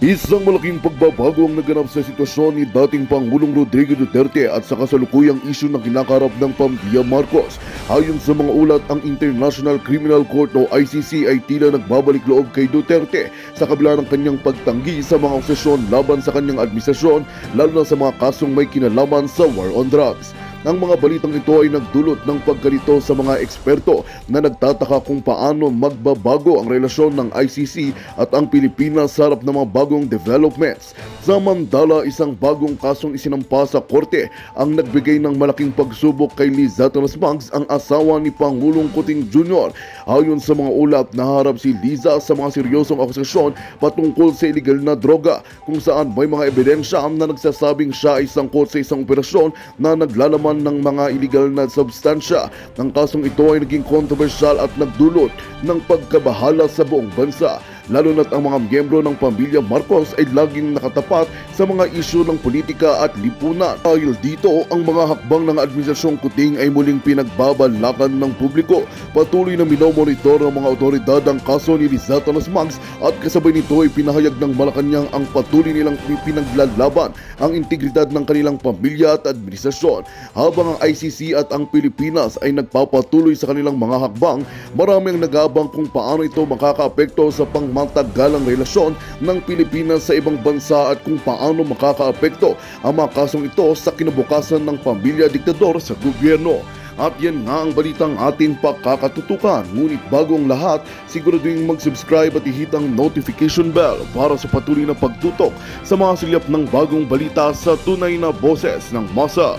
Isang malaking pagbabago ang naganap sa sitwasyon ni dating Pangulong Rodrigo Duterte at sa kasalukuyang isyu na kinakaharap ng pamilya Marcos. Ayon sa mga ulat, ang International Criminal Court o ICC ay tila nagbabalik loob kay Duterte sa kabila ng kanyang pagtanggi sa mga akusasyon laban sa kanyang administrasyon, lalo na sa mga kasong may kinalaman sa war on drugs. Ang mga balitang ito ay nagdulot ng pagkalito sa mga eksperto na nagtataka kung paano magbabago ang relasyon ng ICC at ang Pilipinas sa harap ng mga bagong developments. Samantala, isang bagong kasong isinampa sa korte ang nagbigay ng malaking pagsubok kay Liza Masbangs, ang asawa ni Pangulong Kuting Jr. Ayon sa mga ulat, naharap si Liza sa mga seryosong akusasyon patungkol sa illegal na droga, kung saan may mga ebidensya na nagsasabing siya ay sangkot sa isang operasyon na naglalaman ng mga illegal na substansya. Ang kasong ito ay naging kontrobersyal at nagdulot ng pagkabahala sa buong bansa, lalo na't ang mga miyembro ng pamilya Marcos ay laging nakatapat sa mga isyu ng politika at lipunan. Dahil dito, ang mga hakbang ng Administrasyong Kuting ay muling pinagbabalakan ng publiko. Patuloy na minomonitor ng mga otoridad ang kaso ni Liza Masbangs at kasabay nito ay pinahayag ng Malacanang ang patuloy nilang pinaglalaban ang integridad ng kanilang pamilya at administrasyon. Habang ang ICC at ang Pilipinas ay nagpapatuloy sa kanilang mga hakbang, maraming nag-aabang kung paano ito makakaapekto sa pangmatagalang relasyon ng Pilipinas sa ibang bansa at kung paano makakaapekto ang mga kasong ito sa kinabukasan ng pamilya diktador sa gobyerno. At yan nga ang balitang ating pakakatutukan. Ngunit bago ang lahat, siguraduhin mag-subscribe at i-hit ang notification bell para sa patuloy na pagtutok sa mga silip ng bagong balita sa tunay na boses ng masa.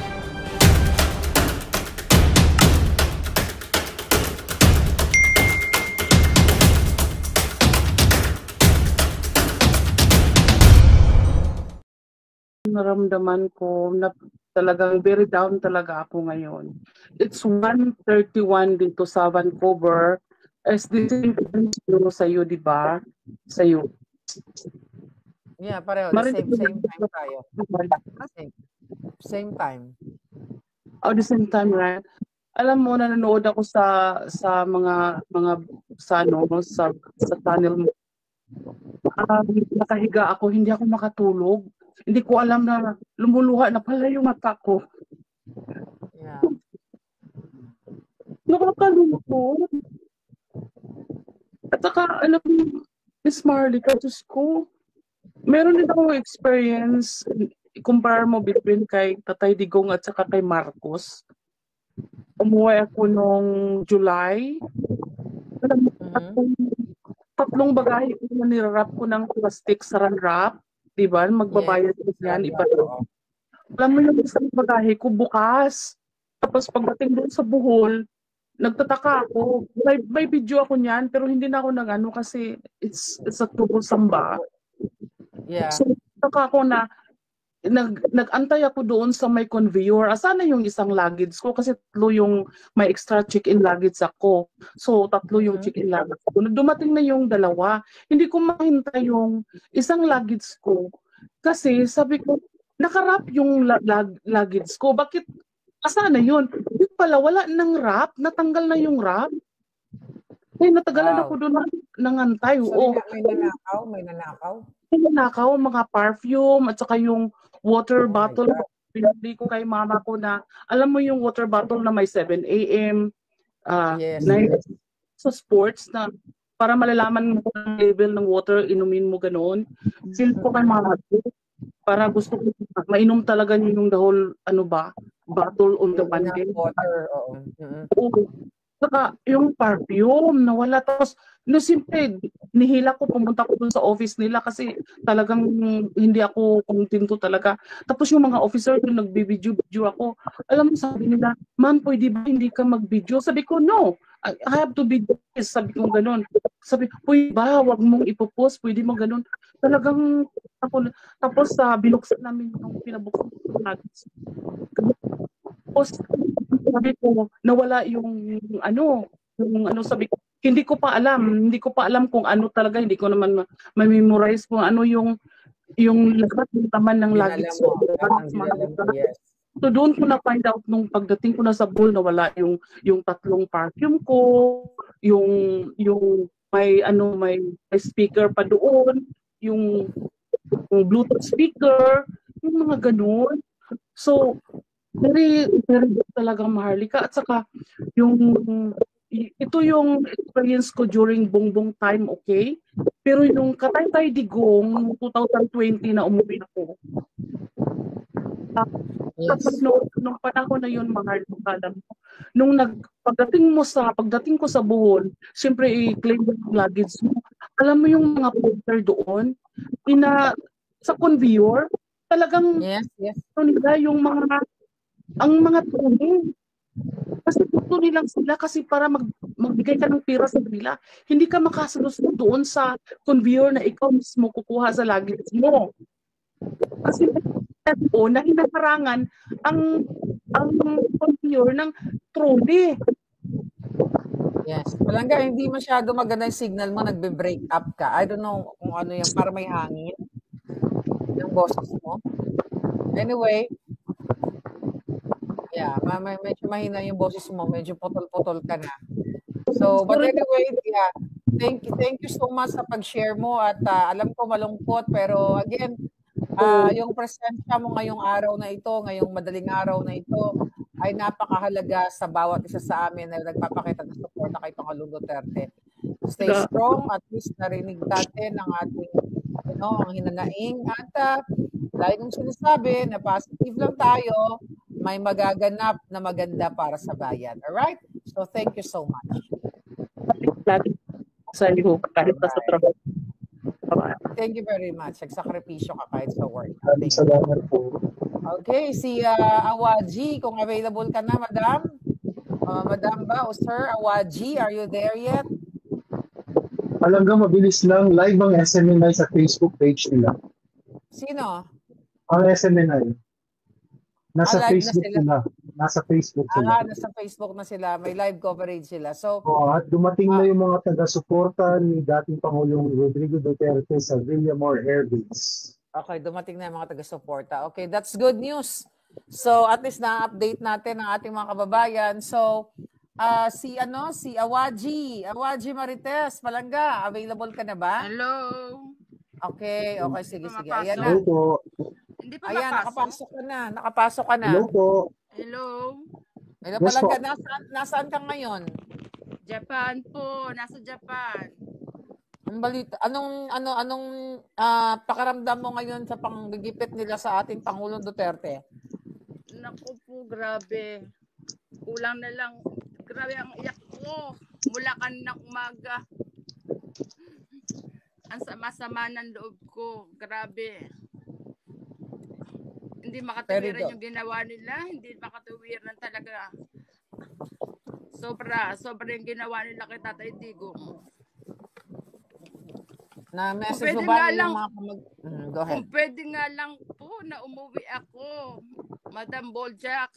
Naramdaman ko na talagang very down talaga ako ngayon. It's 1:31 dito sa Vancouver. As the same time sa iyo, di ba? Sa iyo. Yeah, pareho. The same time tayo. Same time. Oh, the same time, right? Alam mo, nanonood ako sa mga sa channel mo. Nakahiga ako, hindi ako makatulog. Hindi ko alam na lumuluha na pala yung mata ko. Yeah. Nakakalungkot. At saka, alam mo, Miss Marley, Diyos ko, meron din ako experience, compare mo between kay Tatay Digong at saka kay Marcos. Umuwi ako nung July. Tatlong bagahe ko na nirarap ko ng plastic saran wrap. Diba? Magbabayad ko yan. Iba. Alam mo yung isang bagahe ko bukas. Tapos pagdating doon sa Bohol, nagtataka ako. May video ako niyan, pero hindi na ako nag-ano kasi it's a troublesome ba. Yeah. So, nagtataka ako na nag-antay ako doon sa may conveyor. Sana yung isang luggage ko kasi tatlo yung may extra check-in luggage ako. So, tatlo yung check-in luggage ko. Dumating na yung dalawa. Hindi ko mahintay yung isang luggage ko. Kasi sabi ko, nakarap yung luggage ko. Bakit? Asana yun? Yung pala, wala nang wrap. Natanggal na yung wrap. Ay, natagalan ako doon nangantay. So, may nanakaw? May nanakaw, mga perfume at saka yung water bottle. Pinabili ko kay mama ko na, alam mo yung water bottle na may 7 a.m. Yes. Sa sports na para malalaman mo ang level ng water, inumin mo ganoon. Feel ko kay mama ko para gusto ko mainom talaga yung the whole bottle on the one day. Water, Oo. Saka yung perfume nawala, tapos simple nihila ko, pumunta ko dun sa office nila kasi talagang hindi ako kontento talaga. Tapos yung mga officer dun nagbibideo ako. Alam mo, sabi nila, ma'am, pwede ba hindi ka mag-video? Sabi ko, no, I have to video this. Sabi ko ganun. Sabi, pwede ba, wag mong ipopost, pwede mo ganun. Talagang ako, tapos binuksan namin yung pinabuksan ko natin. Tapos sabi ko, nawala yung sabi ko, hindi ko pa alam kung ano talaga, hindi ko naman ma-memorize kung ano yung lahat ng taman ng luggage. Yes. So doon ko na find out nung pagdating ko na sa Bohol, nawala yung tatlong perfume ko, yung may speaker pa doon, yung Bluetooth speaker, yung mga ganun. So, very, very good talaga, Maharlika. At saka, ito yung experience ko during bongbong time, okay? Pero yung Kataytay Digong, 2020 na umuwi ako. Yes. Nung panahon na yun, Maharlika, alam mo, pagdating ko sa Bohol, siyempre i-claim yung luggage mo. Alam mo yung mga porter doon, sa conveyor, talagang Yes. nila yung ang mga training. Kasi gusto nilang sila kasi para magbigay ka ng pera sa kanila. Hindi ka makasunod doon sa conveyor na ikaw mismo kukuha sa luggage mo. Kasi doon na hinaharangan ang conveyor ng trolley. Yes. Palangga, hindi masyado maganda yung signal mo, nagbe-break up ka. I don't know kung ano yan, para may hangin yung boses mo. Anyway, yeah, medyo mahina yung boses mo, medyo putol-putol ka na. So, but anyway, yeah, thank you so much sa pag-share mo at alam ko malungkot, pero again, yung presensya mo ngayong araw na ito, ngayong madaling araw na ito, ay napakahalaga sa bawat isa sa amin na nagpapakita ng suporta kay Pangulong Duterte. Stay strong, at least narinig natin ang ating, ang hinanaing. At lagi kong sinasabi na positive lang tayo, may magaganap na maganda para sa bayan. Alright? So, thank you so much. Sa iyo, kahit sa trabaho. Thank you very much. Nagsakripisyo ka kahit sa work. Salamat po. Okay, si Awaji, kung available ka na, madam. Madam ba o sir, Awaji, are you there yet? Palangga, mabilis lang. Live ang SMNI sa Facebook page nila. Sino? Ang SMNI. Nasa live Facebook na sila. sila. Nasa Facebook sila. Nasa Facebook na sila. May live coverage sila. So, at dumating na yung mga taga-suporta ni dating Pangulong Rodrigo Duterte sa Villamor Air Base. Okay, dumating na yung mga taga-suporta. Okay, that's good news. So, at least na-update natin ang ating mga kababayan. So, si Awaji Marites, Palangga, available ka na ba? Hello. Okay, sige. Ayan na. Hello po. Hindi pa Ayan, mapasok. nakapasok ka na. Hello po. Hello. Hello, Yes, Palangga, po. nasaan ka ngayon? Japan po, nasa Japan. Ang balita, anong pakiramdam mo ngayon sa panggigipit nila sa ating Pangulong Duterte? Naku po, grabe. Kulang na lang. Grabe ang iyak ko. Mula kaninang umaga. Ang sama-sama ng loob ko. Grabe. Hindi makatuwiran yung ginawa nila. Hindi makatuwiran talaga. Sobra yung ginawa nila kay Tatay Digong. Na message mo Pwede ba nga lang, yung mga go ahead. kung pwede nga lang po na umuwi ako, Madam Boljak.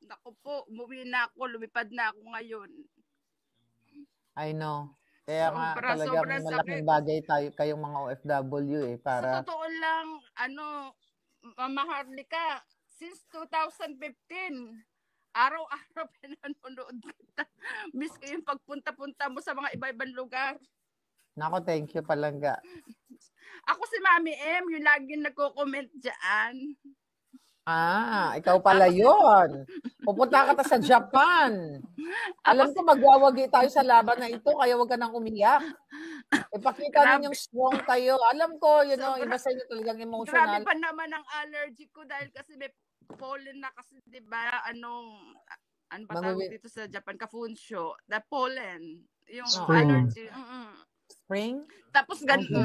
Naku po, umuwi na ako, lumipad na ako ngayon. I know. Kaya nga talagang malaking sakit. bagay kayong mga OFW para... Sa totoo lang, Maharlika, since 2015, araw-araw pinanonood kita. Miss ko yung pagpunta-punta mo sa mga iba-ibang lugar. Nako, thank you, Palangga. Ako si Mami M, yung laging nagko-comment dyan. Ikaw pala yun. Pupunta ka sa Japan. Alam ko magwawagi tayo sa laban na ito, kaya wag ka nang umiyak. Ipakita ninyong strong tayo. Alam ko, iba sa inyo talagang emotional. Grabe pa naman ang allergy ko dahil kasi may pollen na kasi, di ba, ano ba tawag dito sa Japan? Kafunsho. The pollen. Yung allergy. Spring? Tapos ganito,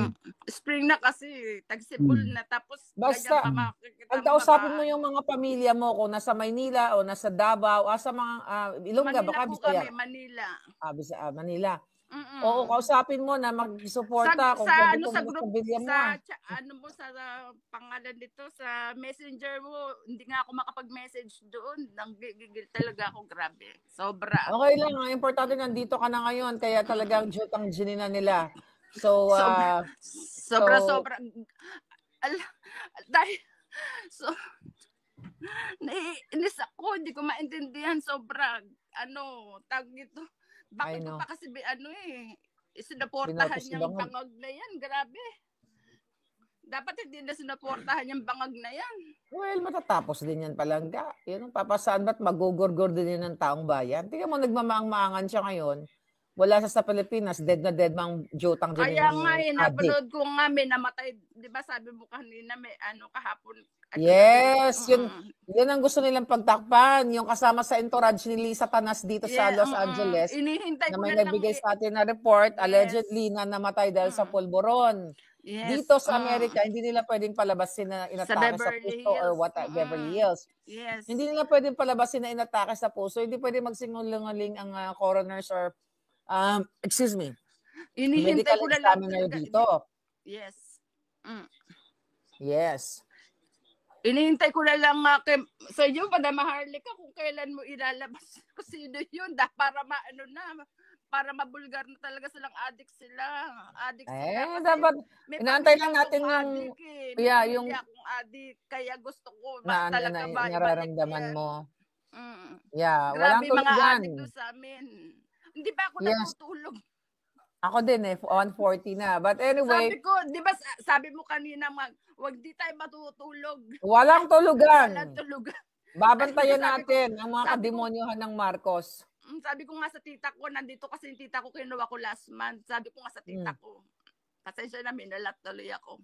spring na kasi, tagsibol na, tapos basta, ang kausapin mo yung mga pamilya mo kung nasa Maynila o nasa Davao, sa mga Ilongga, baka Bisaya. Manila. Manila. Oo, kausapin mo na mag-suporta kung pwede mo sa pamilya mo. Sa pangalan dito, sa messenger mo, hindi nga ako makapag-message doon. Nanggigigil talaga ako, grabe. Sobra. Okay lang, ang importante nandito ka na ngayon, kaya talagang joke ang ginina nila. So, sobra. Dahil, naiinis ako, hindi ko maintindihan, sobra, tag ito. Bakit ko pa kasi, sinaportahan niyang bangag na yan, grabe. Dapat hindi na sinuportahan yung bangag na yan. Well, matatapos din yan palangga. Yun, papasaan ba't magugurgur din yan ng taong bayan? Tingnan mo, nagmamaang-maangan siya ngayon. Wala siya sa Pilipinas, dead na dead mang jutang din Kaya yung nga, adik. napanood ko nga, may namatay, di ba sabi mo kanina, may kahapon. Yes, yun ang gusto nilang pagtakpan. Yung kasama sa entourage ni Lisa Tanas dito sa Los Angeles. Inihintay Na ko may na lang. nagbigay sa atin na report, Yes. allegedly na namatay dahil sa pulburon. Yes. Dito sa Amerika, hindi nila pwedeng palabasin na inatake sa Beverly puso or Hills. what, Beverly Hills. Yes. Hindi nila pwedeng palabasin na inatake sa puso. Hindi pwedeng magsinungaling ang coroners or, excuse me, Inihintay medical ko na lang. examiner dito. Yes. Yes. Inihintay ko na lang sa iyo, Madam Harlika, kung kailan mo ilalabas kung sino yun, para para mabulgar na talaga silang addict sila. Addict sila. Dapat, inaantay lang natin yung, yung addict, kaya gusto ko talaga nararamdaman yan. mo. Yeah, walang Grabe tulog mga yan. addict doon sa amin. Hindi pa ako natutulog. Ako din 140 na. But anyway. Sabi ko, di ba sabi mo kanina, wag di tayo matutulog. Walang tulugan. Walang tulugan. Babantayan natin ang mga kademonyohan ng Marcos. Sabi ko nga sa tita ko, nandito kasi yung tita ko, kinuha ko last month. Sabi ko nga sa tita ko, pasensya na, minalat tuloy ako.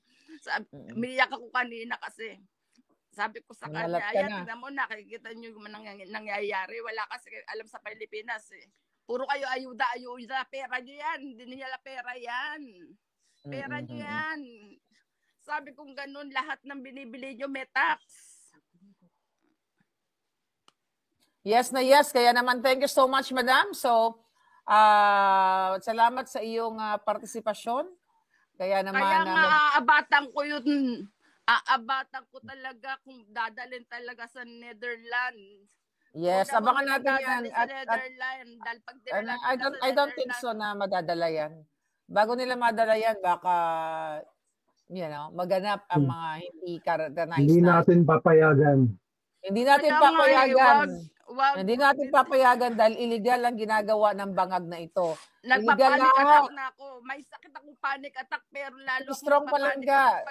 Umiyak ako kanina kasi. Sabi ko sa kanya, ayan, tignan mo, nakikita niyo yung nangyayari. Wala kasi alam sa Pilipinas eh. Puro kayo ayuda, pera nyo yan. Hindi nila pera yan. Pera nyo yan. Sabi kong ganun, lahat ng binibili nyo may tax. Yes na yes. Kaya naman, thank you so much, Madam. So, salamat sa iyong partisipasyon. Kaya naman... Kaya nga, aabatan ko yun. Aabatan ko talaga kung dadalhin talaga sa Netherlands. Yes, abangan natin yan. I don't think so na madadala yan. Bago nila madala yan, baka maganap ang mga hindi karagtanais. Hindi natin papayagan. Hindi natin papayagan. Hindi natin papayagan dahil illegal ang ginagawa ng bangag na ito. Nagpa-panic attack na ako. May sakit akong panic attack pero lalo strong palangga.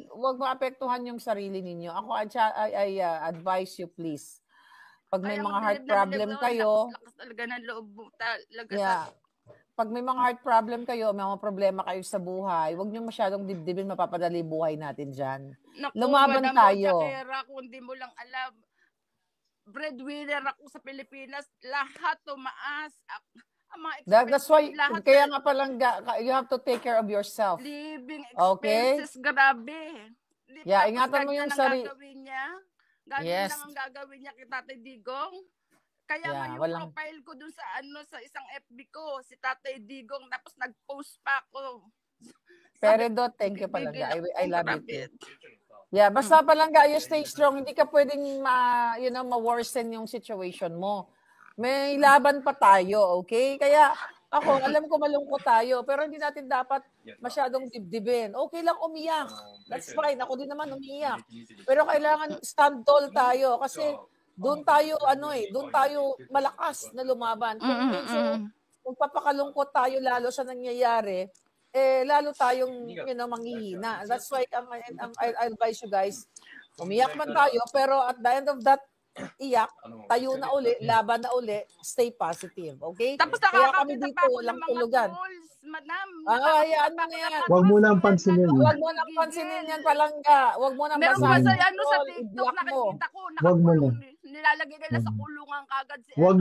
Wag maapektuhan yung sarili ninyo. Ako, I advise you please. Pag may mga heart problem kayo, lakas talaga ng loob talaga. Yeah. Pag may mga heart problem kayo, may mga problema kayo sa buhay, huwag niyo masyadong dibdibin, mapapadali buhay natin diyan. Lumaban tayo. Kung hindi mo lang alam, breadwinner ako sa Pilipinas, lahat tumaas. That's why, kaya nga palang, you have to take care of yourself. Living expenses, grabe. Yeah, ingatan mo yung sarili. Ganyan lang ang gagawin niya kay Tatay Digong. Kaya nga yung profile ko dun sa isang FB ko, si Tatay Digong, tapos nag-post pa ako. Pero thank you palangga. I love it. Yeah, basta palangga, you stay strong. Hindi ka pwedeng ma-worsen yung situation mo. May laban pa tayo, okay? Kaya ako, alam ko malungkot tayo, pero hindi natin dapat masyadong dibdibin. Okay lang umiyak. That's fine. Ako din naman umiyak. Pero kailangan stand tall tayo kasi doon tayo malakas na lumaban. Kung papakalungkot tayo lalo sa nangyayari, lalo tayong manghihina. That's why I advise you guys, umiyak man tayo, pero at the end of that iyak, tayo na uli, laban na uli, stay positive, okay? Tapos kaya kami dito, walang tulugan. Madam, hayaan mo na yan. Huwag mo nang pansinin. Huwag mo nang pansinin yan, palangga. Huwag mo nang basahin. Meron pa sa TikTok, nakikita ko, nakakulong, nilalagay nila sa kulungan kagad si Huwag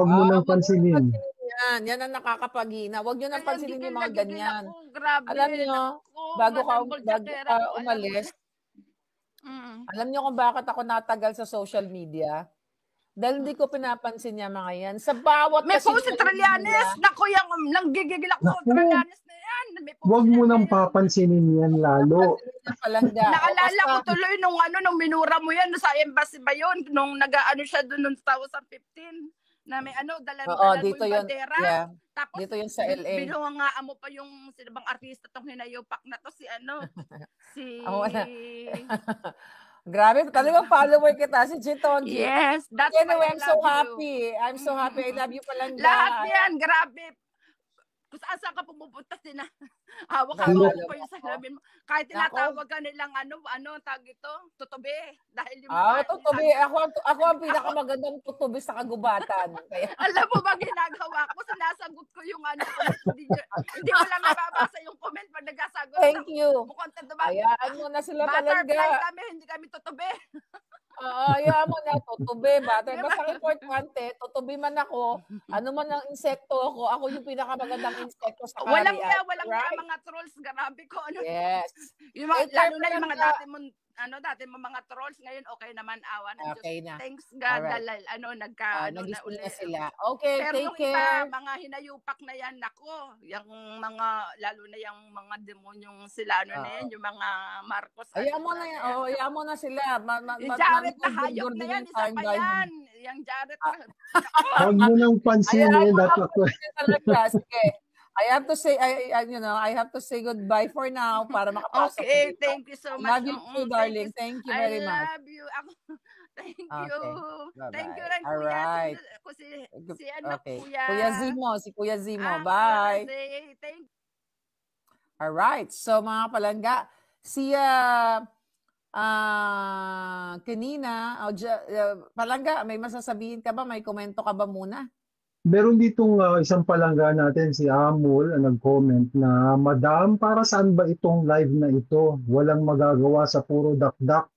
mo nang pansinin. Yan ang nakakapagina. Huwag nyo nang pansinin yung mga ganyan. Grabe. Alam nyo, bago ka umalis, alam niyo kung bakit ako natagal sa social media? Dahil hindi ko pinapansin niya mga yan. Sa bawat may post si Trillanes. Naku, yung nanggigigil ako. Trillanes na yan. Huwag mo nang papansinin yan lalo. Naalala ko tuloy nung minura mo yan sa embassy ba yun? Nung nag-ano siya doon noong 2015. Na may dala dito mo yung bandera. Yeah. Tapos, dito yun sa LA. Binungangaan mo pa yung sinabang artista tong hinayopak na to, si Grabe, talagang follower kita, si Chitonji. Yes, that's anyway, why I'm so happy. I'm so happy. I love you palangga. Lahat yan, grabe. Kung saan ka pumupunta, Nako, hawak-hawak alam ko yung mo. salamin mo. Kahit Nako. tinatawag ka nilang tawag ito, tutubi. Dahil yung Tutubi. Ako ang pinakamagandang tutubi sa kagubatan. Kaya, alam mo ba ginagawa ko? Sinasagot ko yung hindi mo lang nababasa yung comment pag nagsasagot. thank you. Mukhang tanda Hayaan mo na sila butterfly Palangga. kami, hindi kami tutubi. Hayaan mo na, tutubi. Basta ang importante, tutubi man ako, ano man ang insekto ako yung pinakamagandang insekto sa Walang kaharian. walang Right? mga trolls, grabe ko. Yes. Yung mga, Eh, lalo na yung mga Palangga. dati mo mga trolls, ngayon okay naman, awa ng Diyos. Okay na. Thanks God, Alright. na Nag-isip uli. na sila. Okay, Pero take yung iba, care. mga hinayupak na yan, nako, yung mga, lalo na yung mga demonyong sila, na yan, yung mga Marcos. Hayaan mo na yan. Hayaan mo na sila. Yung Jared na hayop na yan, isa pa yan. Yung Jared na, Huwag mo nang pansinin that talaga. Sige. I have to say goodbye for now para makapasok. okay, dito. thank you so much. Love you too, darling. Thank you very much. I love you. Thank you. Okay. Thank you Bye-bye. rin, Kuya. Alright. Si ano, Okay. Kuya. Si Kuya Zimo. Bye. Thank you. Alright. So, mga palangga, kanina, palangga, may masasabihin ka ba? May komento ka ba muna? Meron ditong isang palangga natin, si Amul, ang nag-comment na, Madam, para saan ba itong live na ito? Walang magagawa sa puro dakdak.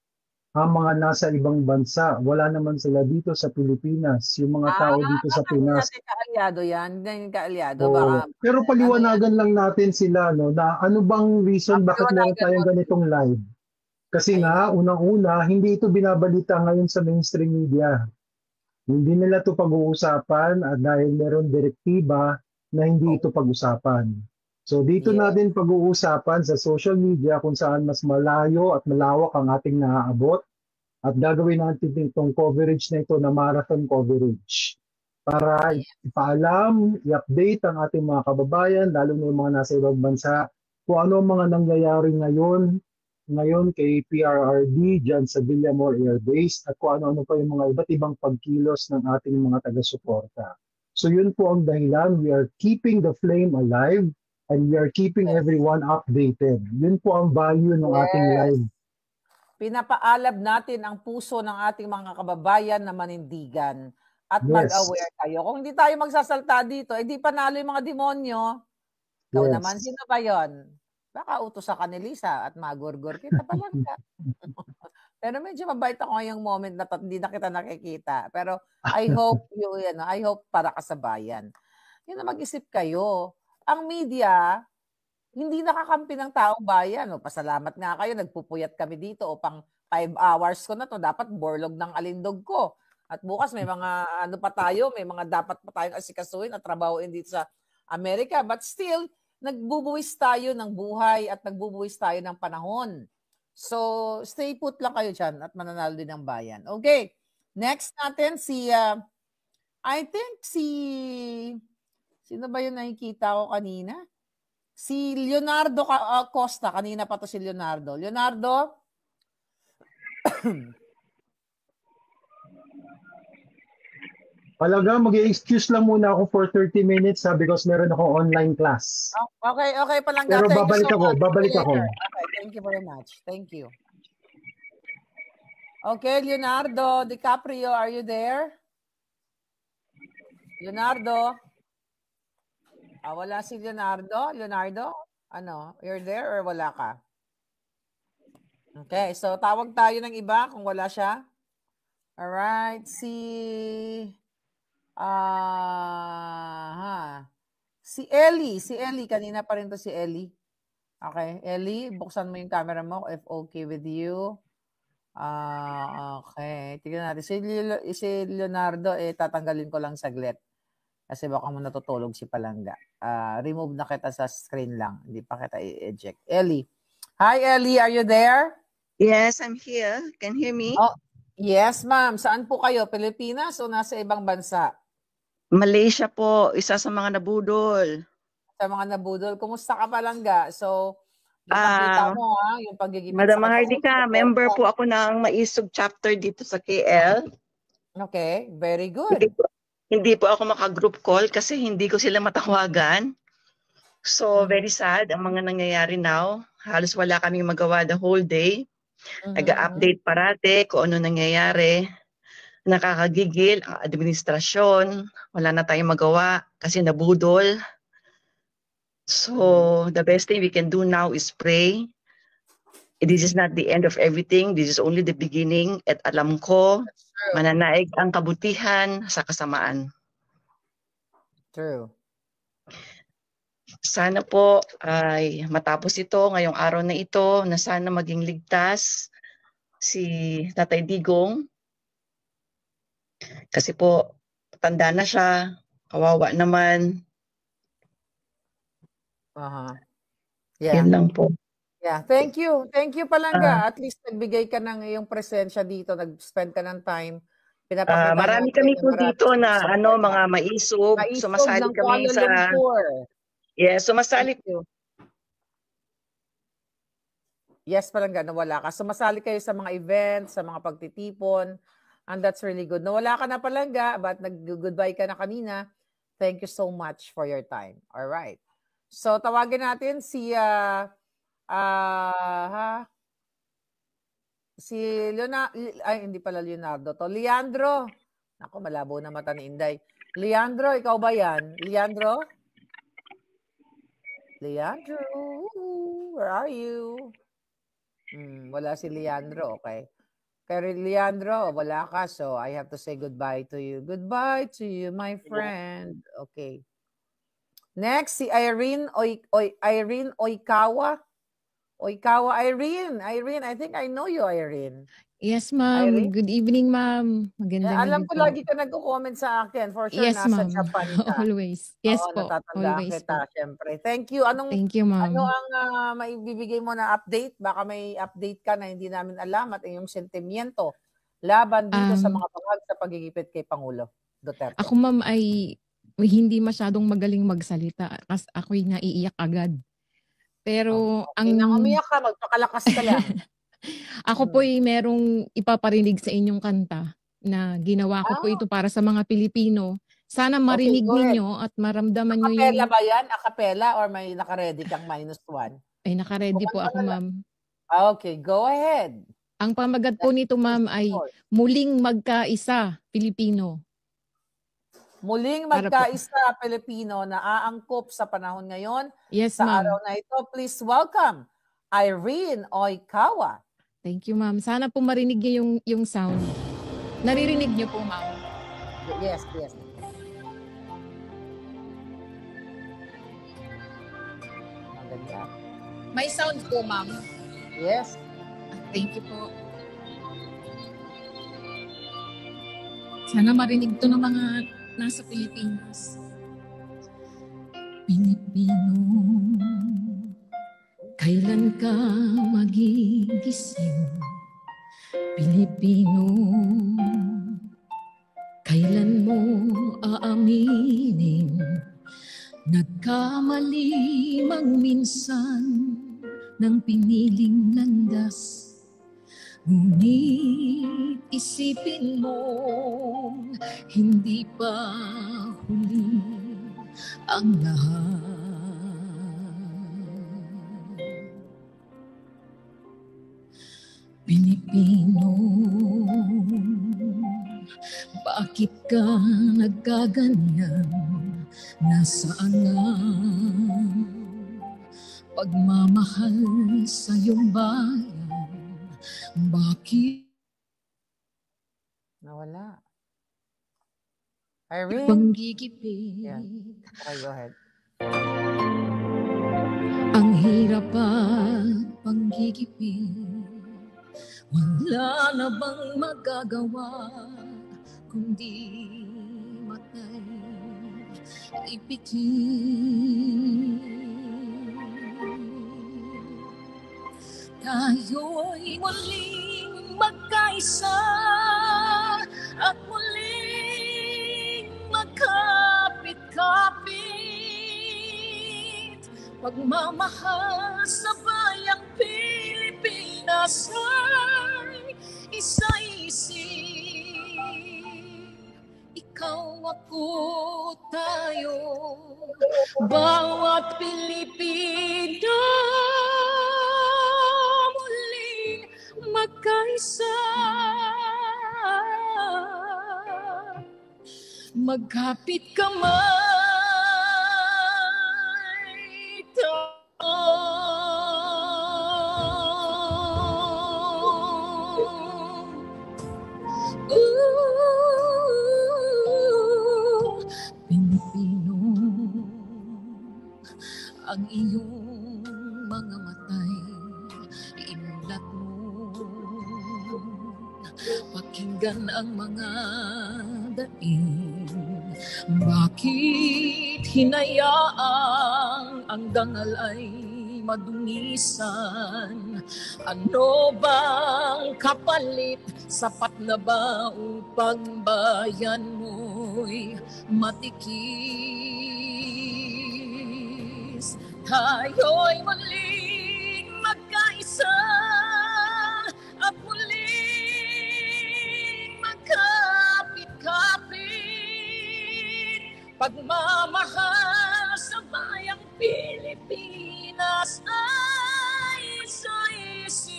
Ang mga nasa ibang bansa, wala naman sila dito sa Pilipinas. Yung mga tao dito sa Pinas. Hindi natin kaalyado yan. Hindi kaalyado. Oo. Baka, Pero paliwanagan lang natin sila, no, na ano bang reason bakit meron tayong ganitong live? Kasi nga, unang-una, hindi ito binabalita ngayon sa mainstream media. Hindi nila ito pag-uusapan at dahil meron direktiba na hindi ito pag-usapan. So dito natin pag-uusapan sa social media kung saan mas malayo at malawak ang ating naaabot at gagawin natin itong coverage na ito na marathon coverage para ipaalam, i-update ang ating mga kababayan, lalo na yung mga nasa ibang bansa, kung ano ang mga nangyayari ngayon kay PRRD dyan sa Villamor Air Base at kung ano-ano pa yung mga iba't ibang pagkilos ng ating mga taga-suporta. So yun po ang dahilan. We are keeping the flame alive and we are keeping everyone updated. Yun po ang value ng ating live. Pinapaalab natin ang puso ng ating mga kababayan na manindigan at mag-aware tayo. Kung hindi tayo magsasalta dito, hindi panalo yung mga demonyo. Ikaw naman, sino ba yun? Baka utos sa kanilisa at magurgur kita pa lang ka. Pero medyo mabait ako ngayong moment na hindi na kita nakikita. Pero I hope I hope para ka sa bayan. Yun na mag-isip kayo. Ang media, hindi nakakampi ng taong bayan. Pasalamat nga kayo, nagpupuyat kami dito. Pang 5 hours ko na to, dapat borlog ng alindog ko. At bukas may mga may mga dapat pa tayong asikasuhin at trabahoin dito sa Amerika. But still, nagbubuwis tayo ng buhay at nagbubuwis tayo ng panahon. So, stay put lang kayo dyan at mananalo din ang bayan. Okay. Next natin sino ba yun nakikita ko kanina? Si Leonardo Costa. Kanina pa to si Leonardo. Leonardo? Talaga, mag-excuse lang muna ako for 30 minutes because meron akong online class. Okay, Palangga. Pero babalik ako. Okay, thank you very much. Thank you. Okay, Leonardo DiCaprio, are you there? Leonardo? Wala si Leonardo? Leonardo? You're there or wala ka? Okay, so tawag tayo ng iba kung wala siya. Alright, si Ellie, kanina pa rin to si Ellie. Okay, Ellie, buksan mo yung camera mo if okay with you. Okay, tignan natin. Si Leonardo, tatanggalin ko lang saglit. Kasi baka mo natutulog si Palangga. Remove na kita sa screen lang. Hindi pa kita i-eject. Ellie. Hi, Ellie. Are you there? Yes, I'm here. Can you hear me? Oh, yes, ma'am. Saan po kayo? Pilipinas o nasa ibang bansa? Malaysia po. Isa sa mga nabudol. Sa mga nabudol. Kumusta ka, Palangga? So, kita mo yung pagiging... Madam Hardika, member po ako ng Maisog chapter dito sa KL. Okay, very good. Hindi po ako maka-group call kasi hindi ko sila matawagan. So, very sad ang mga nangyayari now. Halos wala kaming magawa the whole day. Nag-update parate kung ano nangyayari. Nakakagigil ang administrasyon. Wala na tayong magawa kasi nabudol. So, the best thing we can do now is pray. This is not the end of everything. This is only the beginning. At alam ko, mananaig ang kabutihan sa kasamaan. True. Sana po ay matapos ito ngayong araw na ito, na sana maging ligtas si Tatay Digong. Kasi po, tanda na siya, kawawa naman. Yeah. Yan lang po. Yeah, thank you. Thank you, Palangga. At least nagbigay ka ng iyong presensya dito, nag-spend ka ng time. Pinapakita Marami natin kami na po marami dito na support. mga maisog, sumasali ng kami Kuala sa Lumpur. Yes, sumasali. Thank you. Yes, Palangga, nawala ka. Sumasali kayo sa mga events, sa mga pagtitipon, and that's really good. Nawala ka na, Palangga, but nag-goodbye ka na kanina. Thank you so much for your time. All right. So, tawagin natin si si Leonardo, ay hindi pala Leonardo to, Leandro. Ako, malabo na mata ni Inday. Leandro, ikaw ba yan? Leandro? Leandro, where are you? Wala si Leandro, okay. Pero Leandro, wala ka, so I have to say goodbye to you. Goodbye to you, my friend. Okay. Next, si Irene Oikawa. Irene, I think I know you, Irene. Yes, ma'am. Irene? Good evening, ma'am. Magandang Alam gabi ko po. lagi ka nag-comment sa akin. For sure, Yes, nasa ma'am. Japan ka. Always. Yes Oo, po. natatandaan Always kita, po. syempre. Thank you. Thank you, ma'am. Ano ang maibibigay mo na update? Baka may update ka na hindi namin alam at iyong sentimiento laban dito sa mga pangag sa pagigipit kay Pangulo Duterte. Ako, ma'am, ay hindi masyadong magaling magsalita kasi ako'y naiiyak agad. Pero Nang umiyak ka, magpakalakas ka lang. ako po'y merong ipaparinig sa inyong kanta na ginawa ko po ito para sa mga Pilipino. Sana marinig ninyo at maramdaman nyo yung... Akapela ba yan? Akapela or may nakaredy kang -1? Ay, nakaredy po ako, ma'am. Okay, go ahead. Ang pamagat po nito, ma'am, ay Muling Magkaisa, Pilipino. Muling magkaisa, Pilipino, na aangkop sa panahon ngayon. Yes, sa ma'am. araw na ito, please welcome Irene Oikawa. Thank you, ma'am. Sana po marinig niyo yung sound. Naririnig niyo po, ma'am? Yes. Maganda. May sound po, ma'am. Yes. Thank you po. Sana marinig to ng mga nasa Pilipinas. Pilipino, kailan ka magigising? Pilipino, kailan mo aaminin? Nagkamali mang minsan ng piniling landas. Ngunit isipin mo, hindi pa huli ang lahat. Pilipino, bakit ka nagkaganyan? Nasaan nga pagmamahal sa iyong bayan? Bakit? Nawala. Irene? Panggigipit. Yeah. Okay, go ahead. Ang hirap at panggigipit. Wala na bang magagawa kundi matay ipitin. Tayo'y muling magkaisa at muling magkapit-kapit. Pagmamahal sa bayang Pilipinas ay isa-isip. Ikaw ako, tayo, bawat Pilipino muling magkaisa. Magkapit kamay Pilipino, ang iyong mga matay, imulat mo, pakinggan ang mga daing. Bakit hinayaang ang dangal ay madungisan? Ano bang kapalit? Sapat na ba upang bayan mo'y matikis? Tayo'y muling magkaisa at muling magkapit-kapit. Pagmamahal sa bayang Pilipinas ay sa isip.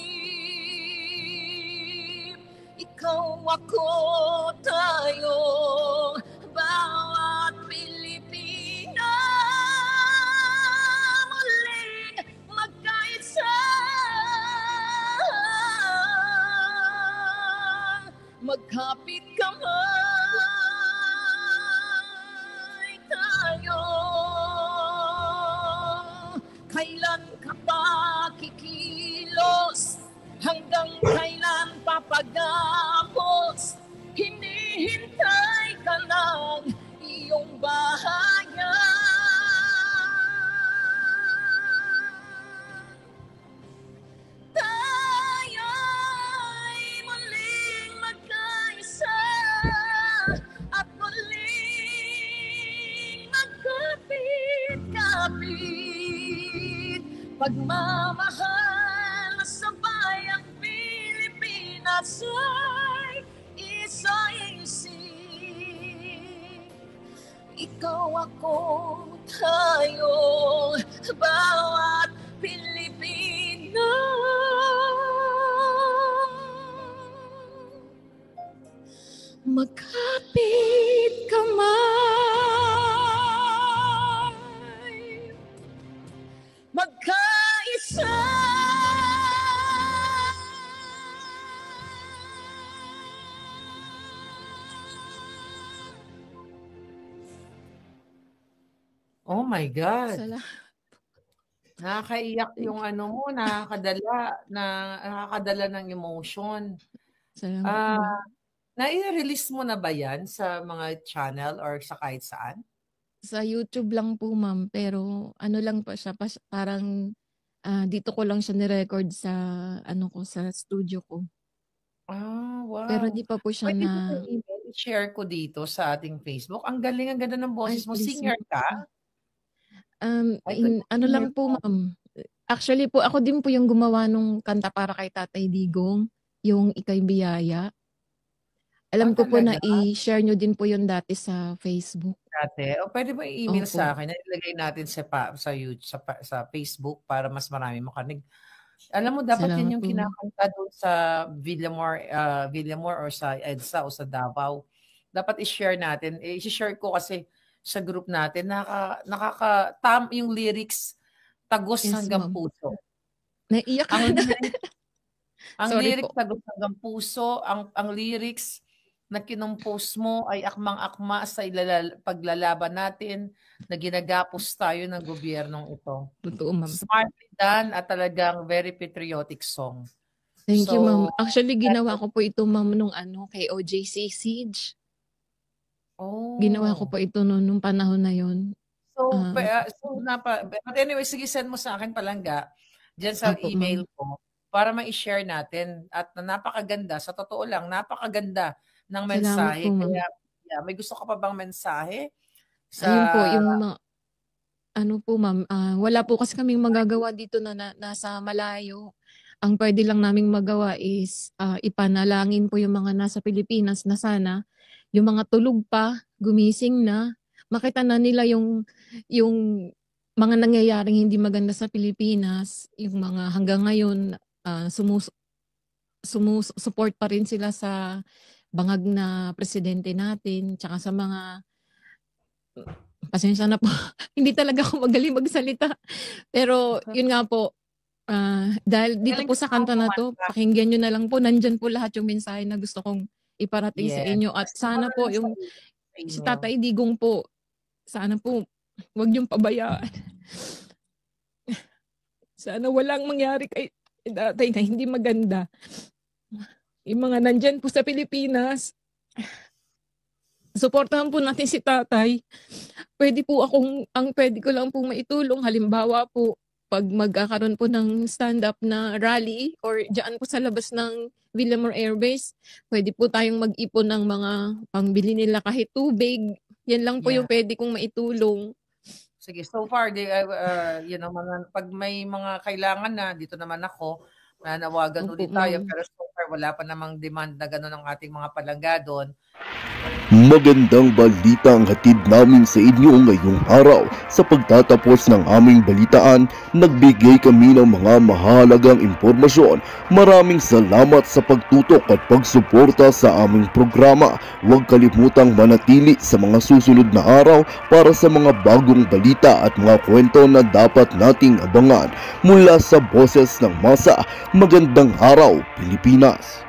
Ikaw, ako, tayo, bawat Pilipino muling magkaisa. Magkapit kamay tayo. Kailan ka pa kikilos? Hanggang kailan papagapos? Hinihintay ka ng iyong bahayan. Tayo'y muling magkaisa at muling magkapit-kapit. Pagmamahal sa bayang Pilipinas ay isa-isip. Ikaw, ako, tayo, bawat Pilipino. Magkapit kamay, magkaisa. Oh my God. Salamat. Nakakaiyak yung ano mo, nakakadala ng emotion. Salamat, Ah, ma'am. nai-release mo na ba yan sa mga channel or sa kahit saan? Sa YouTube lang po, ma'am. Pero ano lang pa siya, parang dito ko lang siya ni-record sa sa studio ko. Pero Wow. di pa po siya Pwede mo na... i-share ko dito sa ating Facebook. Ang galing, ang ganda ng Ay, boses mo. please, Singer ma'am. ka? Ay, Ano lang po, ma'am. Actually po, ako din po yung gumawa nung kanta para kay Tatay Digong, yung Ika'y Biyaya. Alam ko po na talaga? i-share nyo din po yun dati sa Facebook. Dati. O pwede mo i-email Opo. sa akin na ilagay natin sa YouTube, sa Facebook para mas marami makanig. Alam mo, dapat Salamat yan yung po, ma'am. kinakanta doon sa Villamor or sa EDSA o sa Davao. Dapat i-share natin. I-share ko kasi sa group natin, yung lyrics, tagos Yes, hanggang ma'am. puso. Naiiyak Ang na. lyrics, ang Sorry lyrics po. tagos hanggang puso, ang lyrics na kinumpos mo ay akmang-akma sa paglalaban natin na ginagapos tayo ng gobyernong ito. Totoo, ma'am. Smartly done at talagang very patriotic song. Thank you, ma'am. So, Actually, ginawa ko po ito, ma'am, nung kay OJC Siege. Ginawa ko oh. po ito nung panahon na yon. So, Ah, but anyway, sige, send mo sa akin palangga dyan sa Apo, email ma'am. ko para ma-share natin. At napakaganda, sa totoo lang, napakaganda ng Salamat mensahe. po, ma'am. Kaya may gusto ka pa bang mensahe? Ayun po, Sa, yung ano po, ma'am, wala po kasi kaming magagawa dito na nasa malayo. Ang pwede lang naming magawa is ipanalangin po yung mga nasa Pilipinas na sana yung mga tulog pa, gumising na, makita na nila yung mga nangyayaring hindi maganda sa Pilipinas, yung mga hanggang ngayon support pa rin sila sa bangag na presidente natin, tsaka sa mga, pasensya na po, hindi talaga ako magaling magsalita. Pero yun nga po, dahil dito po sa kanta na to, pakinggan nyo na lang po, nandyan po lahat yung mensahe na gusto kong iparating sa inyo. At sana po yung si Tatay Digong po, sana po wag niyong pabayaan. Sana walang mangyari kay Tatay na hindi maganda. Yung mga nandyan po sa Pilipinas, suportahan po natin si Tatay. Pwede ko lang po maitulong, halimbawa po, pag magkakaroon po ng stand-up na rally or dyan po sa labas ng Villamor Air Base, pwede po tayong mag-ipon ng mga pangbili nila kahit tubig. Yan lang po yung pwede kong maitulong. Sige, so far, pag may mga kailangan na, dito naman ako, nanawagan ulit tayo, pero so far, wala pa namang demand na gano'n ang ating mga palangga doon. Magandang balita ang hatid namin sa inyo ngayong araw. Sa pagtatapos ng aming balitaan, nagbigay kami ng mga mahalagang impormasyon. Maraming salamat sa pagtutok at pagsuporta sa aming programa. Huwag kalimutang manatili sa mga susunod na araw para sa mga bagong balita at mga kwento na dapat nating abangan. Mula sa Boses ng Masa, magandang araw, Pilipinas!